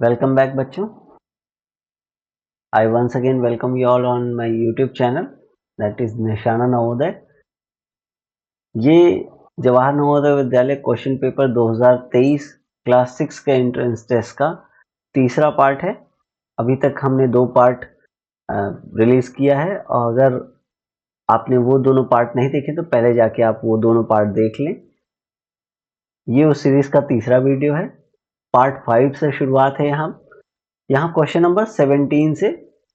Welcome back बच्चों. I once again welcome you all on my YouTube channel that is निशाना नवोदय. ये Jawahar Navodaya Vidyalaya question paper 2023 class 6 के entrance test का तीसरा part है. अभी तक हमने 2 पार्ट रिलीज किया है और अगर आपने वो दोनों पार्ट नहीं देखे तो पहले जाके आप वो दोनों पार्ट देख लें. ये उस सीरीज का तीसरा वीडियो है. पार्ट 5 से शुरुआत है. यहाँ क्वेश्चन नंबर 17 से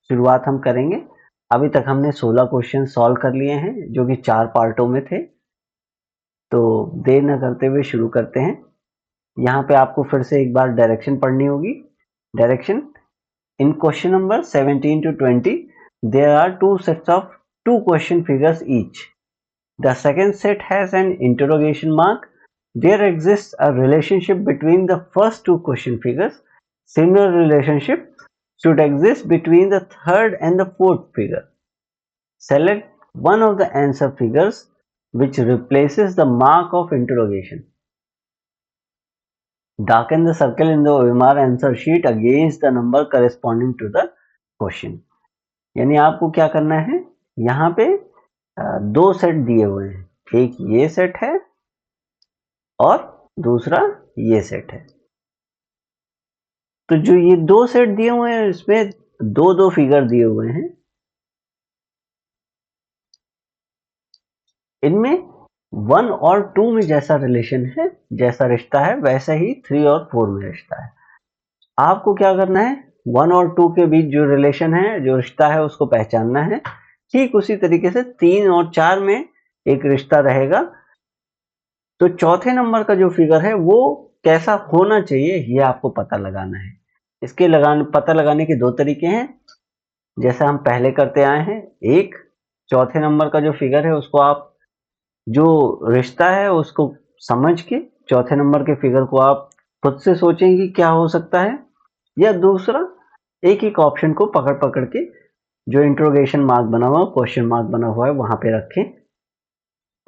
शुरुआत हम करेंगे. अभी तक हमने 16 क्वेश्चन सॉल्व कर लिए हैं जो कि 4 पार्टों में थे. तो देर न करते हुए शुरू करते हैं. यहाँ पे आपको फिर से एक बार डायरेक्शन पढ़नी होगी. Direction in question number 17 to 20 there are 2 sets of 2 question figures each. The second set has an interrogation mark. There exists a relationship between the first 2 question figures. Similar relationship should exist between the third and the fourth figure. Select one of the answer figures which replaces the mark of interrogation. Darken the circle in the OMR answer sheet against the number corresponding to the question. यानी आपको क्या करना है, यहाँ पे 2 set दिए हुए हैं. एक ये सेट है और दूसरा ये सेट है. तो जो ये 2 सेट दिए हुए हैं इसमें 2 फिगर दिए हुए हैं. इनमें 1 और 2 में जैसा रिलेशन है, जैसा रिश्ता है, वैसा ही 3 और 4 में रिश्ता है. आपको क्या करना है, 1 और 2 के बीच जो रिलेशन है, जो रिश्ता है, उसको पहचानना है. ठीक उसी तरीके से 3 और 4 में एक रिश्ता रहेगा. तो चौथे नंबर का जो फिगर है वो कैसा होना चाहिए ये आपको पता लगाना है. इसके पता लगाने के 2 तरीके हैं, जैसा हम पहले करते आए हैं. एक, चौथे नंबर का जो फिगर है उसको आप जो रिश्ता है उसको समझ के चौथे नंबर के फिगर को आप खुद से सोचें कि क्या हो सकता है. या दूसरा, एक ऑप्शन को पकड़ के जो इंट्रोगेशन मार्क बना हुआ, क्वेश्चन मार्क बना हुआ है, वहां पे रखें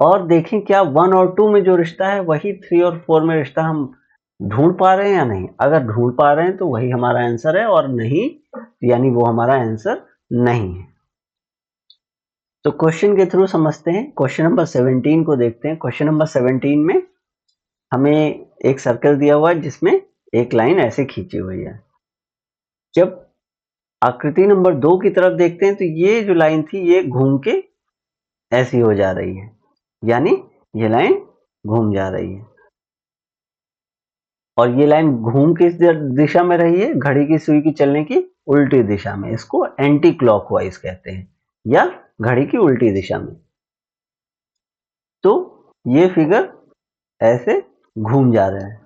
और देखें क्या 1 और 2 में जो रिश्ता है वही 3 और 4 में रिश्ता हम ढूंढ पा रहे हैं या नहीं. अगर ढूंढ पा रहे हैं तो वही हमारा आंसर है, और नहीं यानी वो हमारा आंसर नहीं है. तो क्वेश्चन के थ्रू समझते हैं. क्वेश्चन नंबर 17 को देखते हैं. क्वेश्चन नंबर 17 में हमें एक सर्कल दिया हुआ है जिसमें एक लाइन ऐसे खींची हुई है. जब आकृति नंबर 2 की तरफ देखते हैं तो ये जो लाइन थी ये घूम के ऐसी हो जा रही है, यानी ये लाइन घूम जा रही है. और ये लाइन घूम किस दिशा में रही है, घड़ी की सुई की चलने की उल्टी दिशा में. इसको एंटी क्लॉकवाइज कहते हैं, या घड़ी की उल्टी दिशा में. तो ये फिगर ऐसे घूम जा रहा है.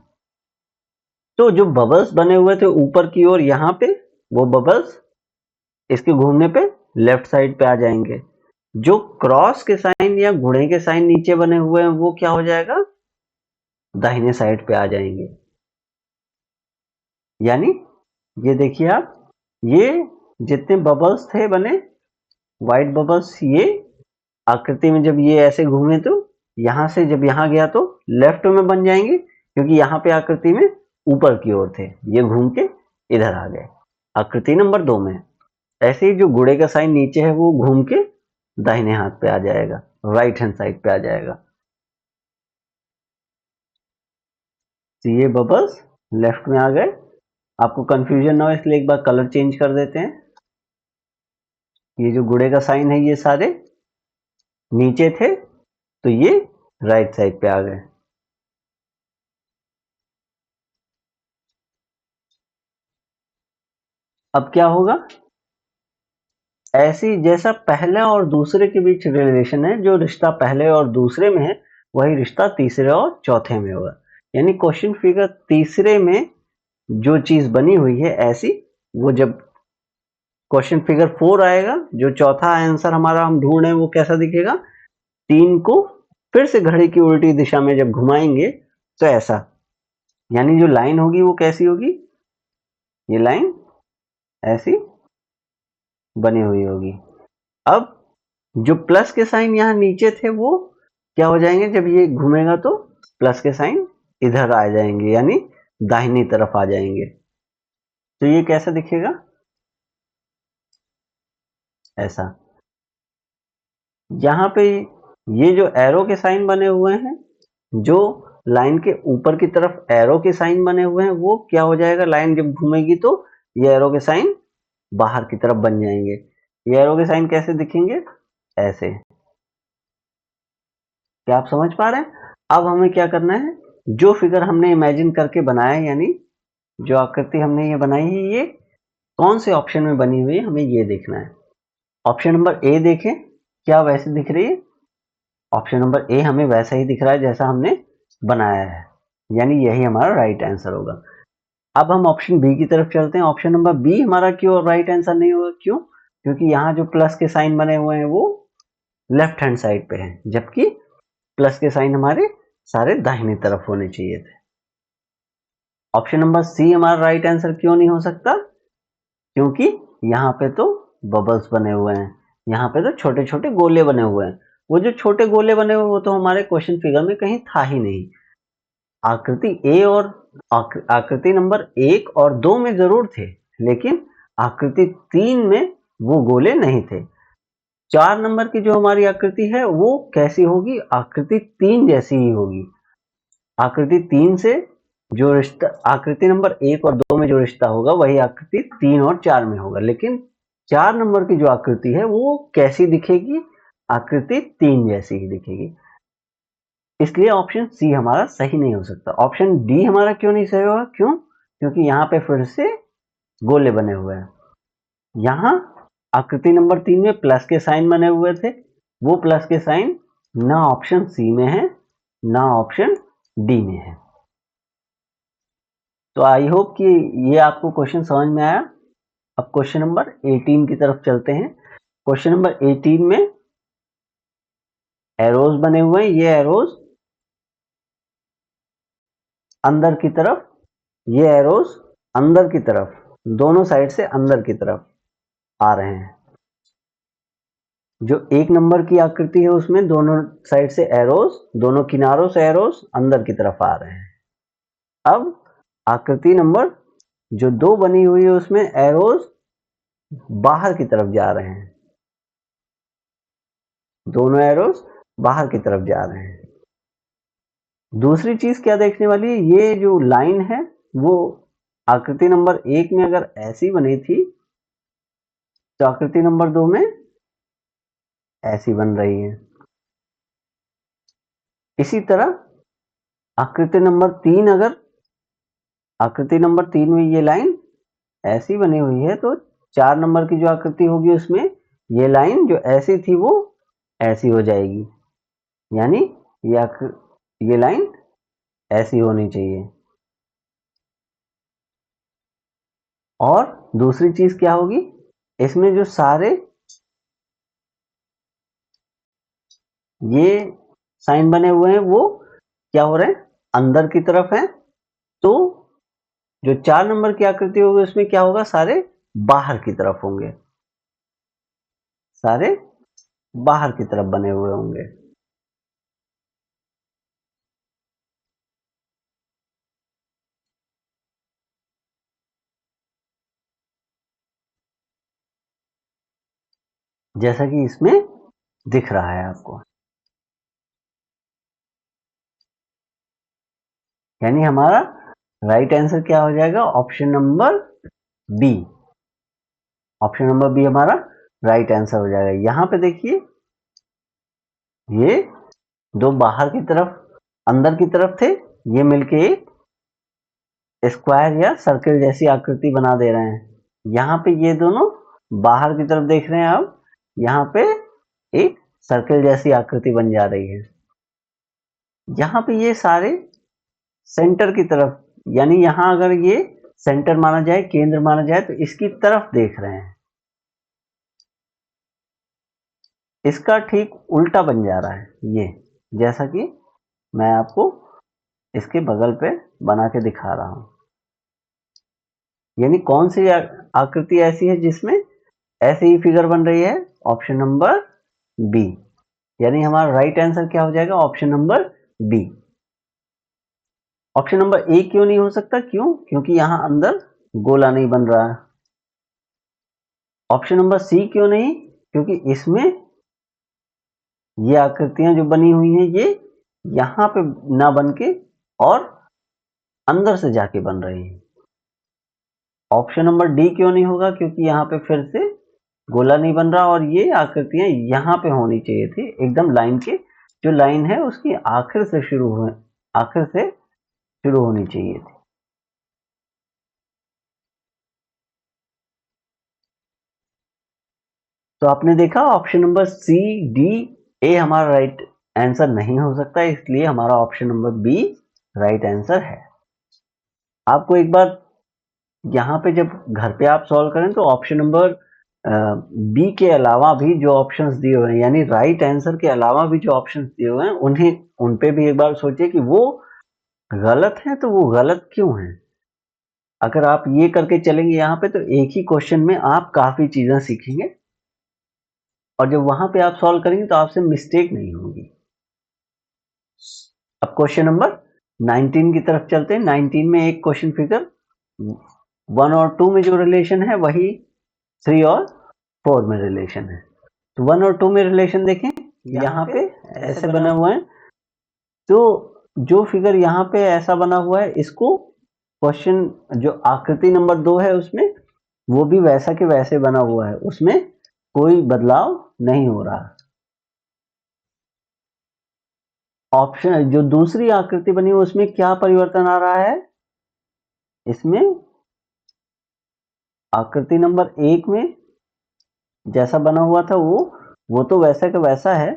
तो जो बबल्स बने हुए थे ऊपर की ओर यहाँ पे, वो बबल्स इसके घूमने पे लेफ्ट साइड पे आ जाएंगे. जो क्रॉस के साइन या घोड़े के साइन नीचे बने हुए हैं वो क्या हो जाएगा, दाहिने साइड पे आ जाएंगे. यानी ये देखिए आप, ये जितने बबल्स थे बने, व्हाइट बबल्स, ये आकृति में जब ये ऐसे घूमे तो यहां से जब यहां गया तो लेफ्ट में बन जाएंगे, क्योंकि यहाँ पे आकृति में ऊपर की ओर थे. ये घूम के इधर आ गए आकृति नंबर 2 में. ऐसे ही जो घोड़े का साइन नीचे है वो घूम के दाहिने हाथ पे आ जाएगा, राइट हैंड साइड पे आ जाएगा. तो ये बबल्स लेफ्ट में आ गए. आपको कंफ्यूजन ना हो इसलिए एक बार कलर चेंज कर देते हैं. ये जो घोड़े का साइन है ये सारे नीचे थे, तो ये राइट साइड पे आ गए. अब क्या होगा, ऐसी जैसा पहले और दूसरे के बीच रिलेशन है, जो रिश्ता पहले और दूसरे में है वही रिश्ता तीसरे और चौथे में होगा. यानी क्वेश्चन फिगर तीसरे में जो चीज बनी हुई है ऐसी, वो जब क्वेश्चन फिगर 4 आएगा, जो चौथा आंसर हमारा हम ढूंढ रहे हैं, वो कैसा दिखेगा, 3 को फिर से घड़ी की उल्टी दिशा में जब घुमाएंगे तो ऐसा. यानी जो लाइन होगी वो कैसी होगी, ये लाइन ऐसी बनी हुई होगी. अब जो प्लस के साइन यहाँ नीचे थे वो क्या हो जाएंगे, जब ये घूमेगा तो प्लस के साइन इधर आ जाएंगे, यानी दाहिनी तरफ आ जाएंगे. तो ये कैसा दिखेगा, ऐसा। यहाँ पे ये जो एरो के साइन बने हुए हैं, जो लाइन के ऊपर की तरफ एरो के साइन बने हुए हैं, वो क्या हो जाएगा, लाइन जब घूमेगी तो ये एरो के साइन बाहर की तरफ बन जाएंगे। ये एरो के साइन कैसे दिखेंगे, ऐसे। क्या आप समझ पा रहे हैं? अब हमें क्या करना है, जो फिगर हमने इमेजिन करके बनाया, यानी जो आकृति हमने ये बनाई है, ये कौन से ऑप्शन में बनी हुई है, हमें ये देखना है। ऑप्शन नंबर ए देखें, क्या वैसे दिख रही है? ऑप्शन नंबर ए हमें वैसा ही दिख रहा है जैसा हमने बनाया है, यानी यही हमारा राइट आंसर होगा। अब हम ऑप्शन बी की तरफ चलते हैं। ऑप्शन नंबर बी हमारा क्यों राइट आंसर नहीं होगा? क्यों? क्योंकि यहाँ जो प्लस के साइन बने हुए हैं वो लेफ्ट हैंड साइड पे है, जबकि प्लस के साइन हमारे सारे दाहिनी तरफ होने चाहिए थे। ऑप्शन नंबर सी हमारा राइट आंसर क्यों नहीं हो सकता? क्योंकि यहाँ पे तो बबल्स बने हुए हैं, यहाँ पे तो छोटे छोटे गोले बने हुए हैं। वो जो छोटे गोले बने हुए वो तो हमारे क्वेश्चन फिगर में कहीं था ही नहीं। आकृति ए और आकृति नंबर 1 और 2 में जरूर थे, लेकिन आकृति 3 में वो गोले नहीं थे। 4 नंबर की जो हमारी आकृति है वो कैसी होगी? आकृति 3 जैसी ही होगी। आकृति 3 से जो रिश्ता आकृति नंबर 1 और 2 में जो रिश्ता होगा वही आकृति 3 और 4 में होगा, लेकिन 4 नंबर की जो आकृति है वो कैसी दिखेगी? आकृति 3 जैसी ही दिखेगी। इसलिए ऑप्शन सी हमारा सही नहीं हो सकता। ऑप्शन डी हमारा क्यों नहीं सही होगा? क्यों? क्योंकि यहाँ पे फिर से गोले बने हुए हैं। यहाँ आकृति नंबर 3 में प्लस के साइन बने हुए थे, वो प्लस के साइन ना ऑप्शन सी में है ना ऑप्शन डी में है। तो आई होप कि ये आपको क्वेश्चन समझ में आया। अब क्वेश्चन नंबर 18 की तरफ चलते हैं। क्वेश्चन नंबर 18 में एरोज बने हुए हैं। ये एरोज अंदर की तरफ, ये एरोज अंदर की तरफ, दोनों साइड से अंदर की तरफ आ रहे हैं। जो 1 नंबर की आकृति है उसमें दोनों साइड से एरोज, दोनों किनारों से एरोज अंदर की तरफ आ रहे हैं। अब आकृति नंबर जो 2 बनी हुई है उसमें एरोज बाहर की तरफ जा रहे हैं, दोनों एरोज बाहर की तरफ जा रहे हैं। दूसरी चीज क्या देखने वाली है, ये जो लाइन है वो आकृति नंबर 1 में अगर ऐसी बनी थी तो आकृति नंबर 2 में ऐसी बन रही है। इसी तरह आकृति नंबर 3, अगर आकृति नंबर 3 में ये लाइन ऐसी बनी हुई है तो 4 नंबर की जो आकृति होगी उसमें ये लाइन जो ऐसी थी वो ऐसी हो जाएगी, यानी ये लाइन ऐसी होनी चाहिए। और दूसरी चीज क्या होगी, इसमें जो सारे ये साइन बने हुए हैं वो क्या हो रहे हैं? अंदर की तरफ है। तो जो 4 नंबर की आकृति होगी उसमें क्या होगा? सारे बाहर की तरफ होंगे, सारे बाहर की तरफ बने हुए होंगे। जैसा कि इसमें दिख रहा है आपको, यानी हमारा राइट आंसर क्या हो जाएगा? Option number B. Option number B हमारा राइट आंसर हो जाएगा। यहां पे देखिए ये दो बाहर की तरफ अंदर की तरफ थे, ये मिलके एक स्क्वायर या सर्कल जैसी आकृति बना दे रहे हैं। यहाँ पे ये दोनों बाहर की तरफ देख रहे हैं, अब यहाँ पे एक सर्कल जैसी आकृति बन जा रही है। यहाँ पे ये सारे सेंटर की तरफ, यानी यहाँ अगर ये सेंटर माना जाए, केंद्र माना जाए, तो इसकी तरफ देख रहे हैं। इसका ठीक उल्टा बन जा रहा है ये, जैसा कि मैं आपको इसके बगल पे बना के दिखा रहा हूं। यानी कौन सी आकृति ऐसी है जिसमें ऐसे ही फिगर बन रही है? Option number B. यानी हमारा राइट आंसर क्या हो जाएगा? Option number B. Option number A क्यों नहीं हो सकता? क्यों? क्योंकि यहां अंदर गोला नहीं बन रहा। ऑप्शन नंबर सी क्यों नहीं? क्योंकि इसमें ये आकृतियां जो बनी हुई हैं ये यहां पे ना बन के और अंदर से जाके बन रही है। ऑप्शन नंबर डी क्यों नहीं होगा? क्योंकि यहाँ पे फिर से गोला नहीं बन रहा और ये आकृतियां यहाँ पे होनी चाहिए थी, एकदम लाइन के जो लाइन है उसकी आखिर से शुरू होनी चाहिए थी। तो आपने देखा option number C, D, A हमारा राइट आंसर नहीं हो सकता, इसलिए हमारा option number B right answer है। आपको एक बार यहाँ पे जब घर पे आप सॉल्व करें तो ऑप्शन नंबर बी के अलावा भी जो ऑप्शंस दिए हुए हैं, यानी राइट आंसर के अलावा भी जो ऑप्शंस दिए हुए हैं उन पे भी एक बार सोचिए कि वो गलत हैं, तो वो गलत क्यों हैं। अगर आप ये करके चलेंगे यहाँ पे तो एक ही क्वेश्चन में आप काफी चीजें सीखेंगे और जब वहां पे आप सॉल्व करेंगे तो आपसे मिस्टेक नहीं होगी। अब क्वेश्चन नंबर 19 की तरफ चलते हैं। 19 में एक क्वेश्चन फिगर 1 और 2 में जो रिलेशन है वही 3 और 4 में रिलेशन है। तो 1 और 2 में रिलेशन देखें, यहाँ पे ऐसे बना हुआ है। तो जो फिगर यहाँ पे ऐसा बना हुआ है इसको क्वेश्चन जो आकृति नंबर 2 है उसमें वो भी वैसा के वैसे बना हुआ है, उसमें कोई बदलाव नहीं हो रहा। ऑप्शन जो दूसरी आकृति बनी है उसमें क्या परिवर्तन आ रहा है? इसमें आकृति नंबर 1 में जैसा बना हुआ था वो तो वैसा का वैसा है,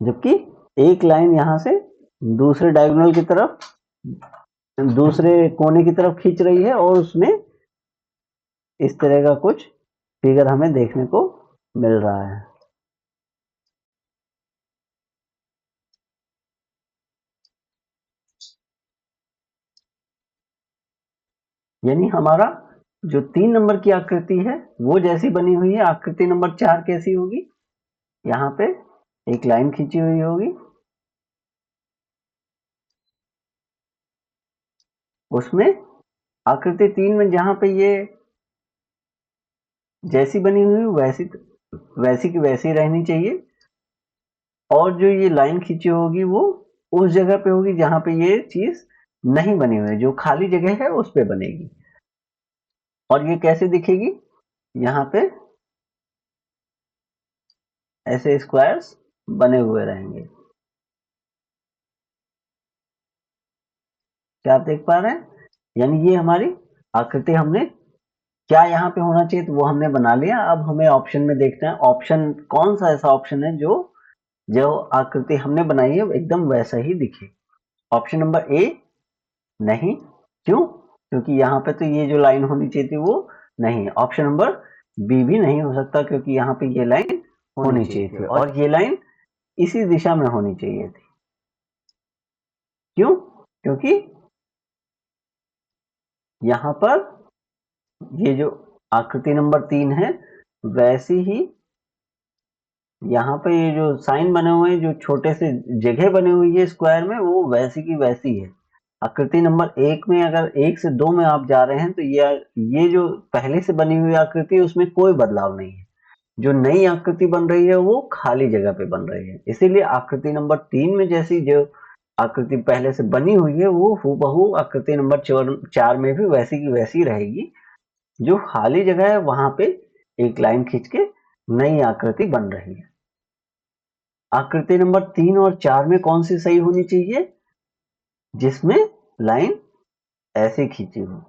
जबकि एक लाइन यहां से दूसरे डायगोनल की तरफ, दूसरे कोने की तरफ खींच रही है और उसमें इस तरह का कुछ फिगर हमें देखने को मिल रहा है। यानी हमारा जो 3 नंबर की आकृति है वो जैसी बनी हुई है, आकृति नंबर 4 कैसी होगी? यहाँ पे एक लाइन खींची हुई होगी, उसमें आकृति 3 में जहां पे ये जैसी बनी हुई वैसी की वैसी रहनी चाहिए और जो ये लाइन खींची होगी वो उस जगह पे होगी जहां पे ये चीज नहीं बनी हुई है, जो खाली जगह है उस पे बनेगी। और ये कैसे दिखेगी? यहाँ पे ऐसे स्क्वायर्स बने हुए रहेंगे। क्या आप देख पा रहे हैं? यानी ये हमारी आकृति हमने क्या यहाँ पे होना चाहिए तो वो हमने बना लिया। अब हमें ऑप्शन में देखना है ऑप्शन कौन सा ऐसा ऑप्शन है जो जो आकृति हमने बनाई है एकदम वैसा ही दिखे। ऑप्शन नंबर ए नहीं, क्यों? क्योंकि यहाँ पे तो ये जो लाइन होनी चाहिए थी वो नहीं है। ऑप्शन नंबर बी भी नहीं हो सकता क्योंकि यहाँ पे ये लाइन होनी चाहिए थी और ये लाइन इसी दिशा में होनी चाहिए थी। क्यों? क्योंकि यहाँ पर ये जो आकृति नंबर 3 है वैसी ही यहाँ पे ये जो साइन बने हुए हैं, जो छोटे से जगह बनी हुई है स्क्वायर में, वो वैसी की वैसी है। आकृति नंबर 1 में अगर 1 से 2 में आप जा रहे हैं तो ये जो पहले से बनी हुई आकृति है उसमें कोई बदलाव नहीं है। जो नई आकृति बन रही है वो खाली जगह पे बन रही है, इसीलिए आकृति नंबर 3 में जैसी जो आकृति पहले से बनी हुई है वो हूबहू आकृति नंबर 4 में भी वैसी की वैसी रहेगी। जो खाली जगह है वहां पे एक लाइन खींच के नई आकृति बन रही है। आकृति नंबर 3 और 4 में कौन सी सही होनी चाहिए? जिसमें लाइन ऐसे खींची हो,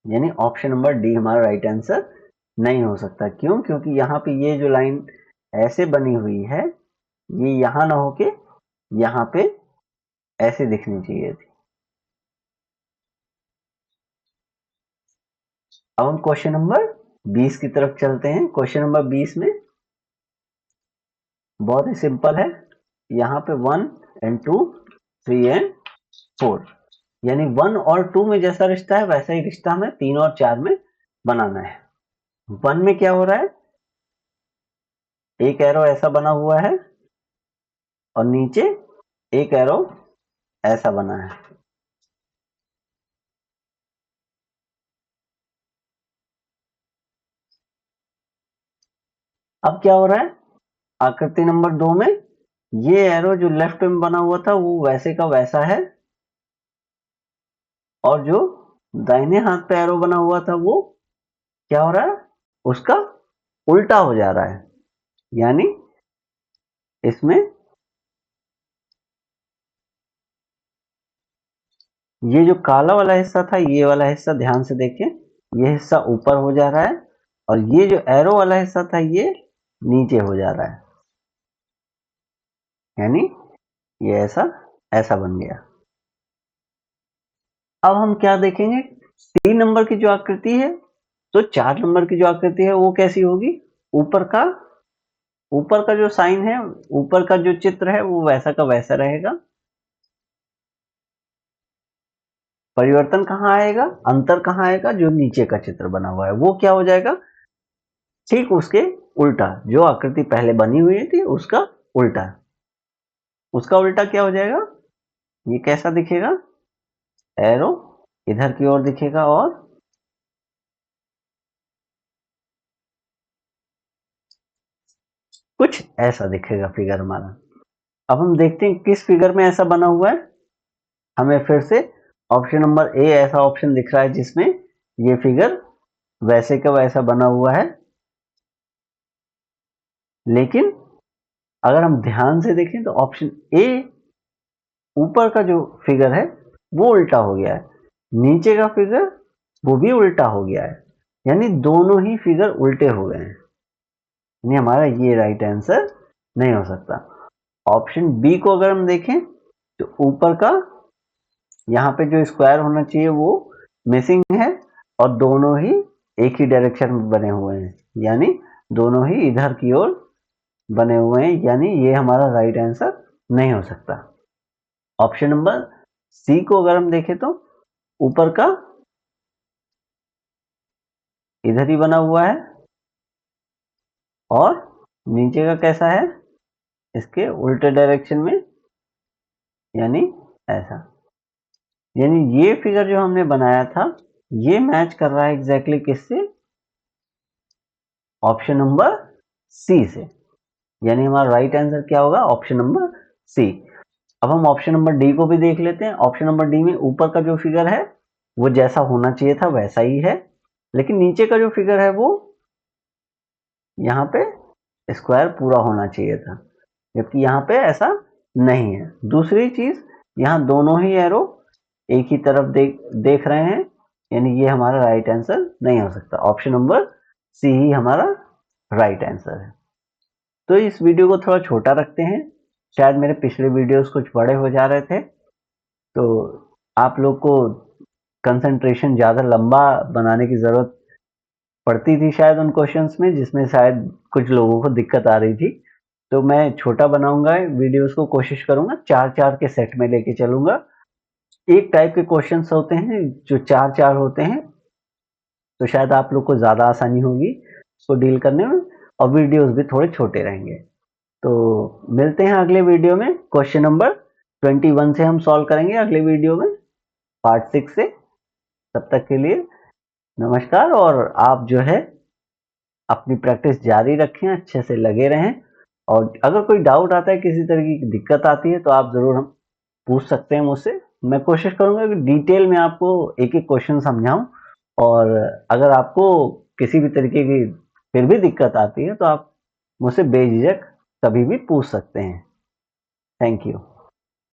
यानी ऑप्शन नंबर डी हमारा राइट आंसर नहीं हो सकता। क्यों? क्योंकि यहाँ पे ये जो लाइन ऐसे बनी हुई है ये यहां ना होके यहाँ पे ऐसे दिखनी चाहिए थी। अब हम क्वेश्चन नंबर 20 की तरफ चलते हैं। क्वेश्चन नंबर 20 में बहुत ही सिंपल है। यहाँ पे 1 एंड 2, 3 एंड 4, यानी 1 और 2 में जैसा रिश्ता है वैसा ही रिश्ता हमें 3 और 4 में बनाना है। 1 में क्या हो रहा है? एक एरो ऐसा बना हुआ है और नीचे एक एरो ऐसा बना है। अब क्या हो रहा है, आकृति नंबर 2 में ये एरो जो लेफ्ट में बना हुआ था वो वैसे का वैसा है, और जो दाहिने हाथ पे एरो बना हुआ था वो क्या हो रहा है, उसका उल्टा हो जा रहा है। यानी इसमें ये जो काला वाला हिस्सा था, ये वाला हिस्सा ध्यान से देखें, ये हिस्सा ऊपर हो जा रहा है, और ये जो एरो वाला हिस्सा था ये नीचे हो जा रहा है। यानी ये ऐसा बन गया। अब हम क्या देखेंगे, 3 नंबर की जो आकृति है, तो 4 नंबर की जो आकृति है वो कैसी होगी। ऊपर का जो साइन है, ऊपर का जो चित्र है वो वैसा का वैसा रहेगा। परिवर्तन कहाँ आएगा, अंतर कहाँ आएगा, जो नीचे का चित्र बना हुआ है वो क्या हो जाएगा, ठीक उसके उल्टा, जो आकृति पहले बनी हुई थी उसका उल्टा। उसका उल्टा क्या हो जाएगा, ये कैसा दिखेगा, एरो इधर की ओर दिखेगा और कुछ ऐसा दिखेगा फिगर हमारा। अब हम देखते हैं किस फिगर में ऐसा बना हुआ है। हमें फिर से ऑप्शन नंबर ए ऐसा ऑप्शन दिख रहा है जिसमें ये फिगर वैसे का वैसा बना हुआ है, लेकिन अगर हम ध्यान से देखें तो ऑप्शन ए ऊपर का जो फिगर है वो उल्टा हो गया है, नीचे का फिगर वो भी उल्टा हो गया है, यानी दोनों ही फिगर उल्टे हो गए हैं। यानी हमारा ये राइट आंसर नहीं हो सकता। ऑप्शन बी को अगर हम देखें तो ऊपर का यहाँ पे जो स्क्वायर होना चाहिए वो मिसिंग है, और दोनों ही एक ही डायरेक्शन में बने हुए हैं, यानी दोनों ही इधर की ओर बने हुए हैं, यानी ये हमारा राइट आंसर नहीं हो सकता। ऑप्शन नंबर सी को अगर हम देखें तो ऊपर का इधर ही बना हुआ है, और नीचे का कैसा है, इसके उल्टे डायरेक्शन में, यानी ऐसा। यानी ये फिगर जो हमने बनाया था ये मैच कर रहा है एग्जैक्टली किससे, ऑप्शन नंबर सी से। यानी हमारा राइट आंसर क्या होगा, ऑप्शन नंबर सी। अब हम ऑप्शन नंबर डी को भी देख लेते हैं। ऑप्शन नंबर डी में ऊपर का जो फिगर है वो जैसा होना चाहिए था वैसा ही है, लेकिन नीचे का जो फिगर है वो यहाँ पे स्क्वायर पूरा होना चाहिए था, जबकि यहाँ पे ऐसा नहीं है। दूसरी चीज, यहाँ दोनों ही एरो एक ही तरफ देख रहे हैं, यानी ये हमारा राइट आंसर नहीं हो सकता। ऑप्शन नंबर सी ही हमारा राइट आंसर है। तो इस वीडियो को थोड़ा छोटा रखते हैं, शायद मेरे पिछले वीडियोस कुछ बड़े हो जा रहे थे, तो आप लोग को कंसंट्रेशन ज़्यादा लंबा बनाने की ज़रूरत पड़ती थी शायद उन क्वेश्चंस में, जिसमें शायद कुछ लोगों को दिक्कत आ रही थी। तो मैं छोटा बनाऊंगा वीडियोस को, कोशिश करूंगा 4-4 के सेट में लेके चलूंगा। एक टाइप के क्वेश्चंस होते हैं जो 4-4 होते हैं, तो शायद आप लोग को ज़्यादा आसानी होगी उसको डील करने में, और वीडियोस भी थोड़े छोटे रहेंगे। तो मिलते हैं अगले वीडियो में, क्वेश्चन नंबर 21 से हम सॉल्व करेंगे अगले वीडियो में, पार्ट 6 से। तब तक के लिए नमस्कार, और आप जो है अपनी प्रैक्टिस जारी रखें, अच्छे से लगे रहें, और अगर कोई डाउट आता है, किसी तरह की दिक्कत आती है, तो आप ज़रूर हम पूछ सकते हैं मुझसे। मैं कोशिश करूंगा कि डिटेल में आपको एक एक क्वेश्चन समझाऊं, और अगर आपको किसी भी तरीके की फिर भी दिक्कत आती है तो आप मुझसे बेझिझक कभी भी पूछ सकते हैं। Thank you.